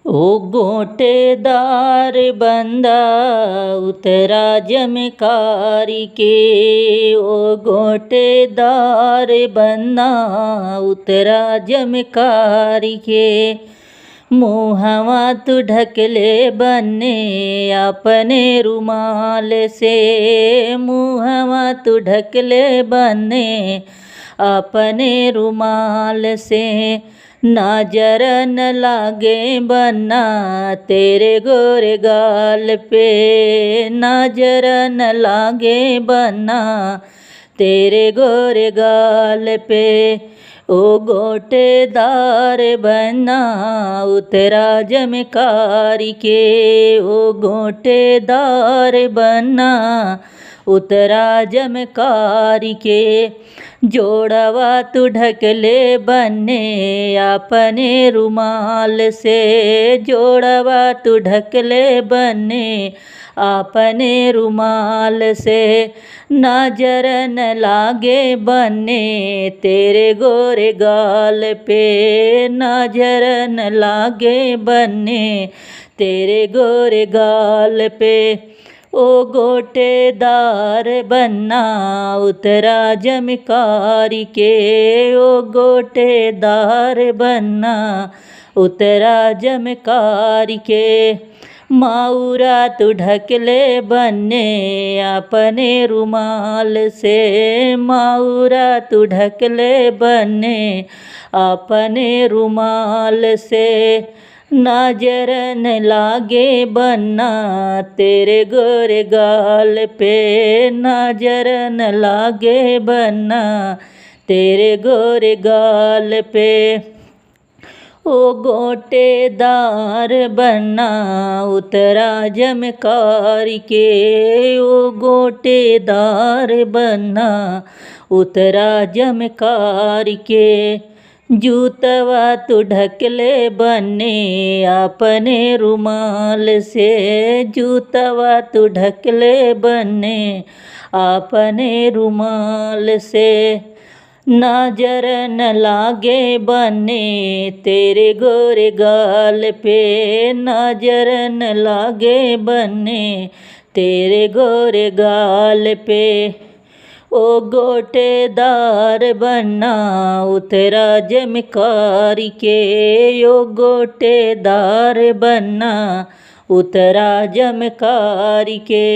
ओ गोटेदार बंदा उतरा जमकारी के। ओ गोटेदार बंदा उतरा जमकारी के। मुहवा तू ढकले बन्ने अपने रुमाल से। मुहवा तू ढकले बन्ने अपने रुमाल से। नजर न लागे बन्ना तेरे गोरे गाल पे। नजर न लागे बन्ना तेरे गोरे गाल पे। ओ गोटेदार बन्ना उतरा जमकारी के। ओ गोटेदार बन्ना उतरा जमकारी के। जोड़वा तू ढकले बन्ने अपने रुमाल से। जोड़वा तू ढकले बन्ने अपने रुमाल से। नजर न लागे बन्ने तेरे गोरे गाल पे। नजर न लागे बन्ने तेरे गोरे गाल पे। ओ गोटेदार बन्ना उतरा जमकारी के। ओ गोटेदार बन्ना उतरा जमकारी के। माउरा तू ढकले बन्ने अपने रुमाल से। माउरा तू ढकले बन्ने अपने रुमाल से। नजर न लागे बन्ना तेरे गोरे गाल पे। नजर न लागे बन्ना तेरे गोरे गाल पे। ओ गोटेदार बन्ना उतरा जमकारी के। ओ गोटेदार बन्ना उतरा जमकारी के। जूतवा तू ढकले बन्ने अपने रुमाल से। जूतवा तू ढकले बन्ने अपने रुमाल से। नजर न लागे बन्ने तेरे गोरे गाल पे। नजर न लागे बन्ने तेरे गोरे गाल पे। ओ गोटेदार बन्ना उतरा जमकारी के। ओ गोटेदार बन्ना उतरा जमकारी के।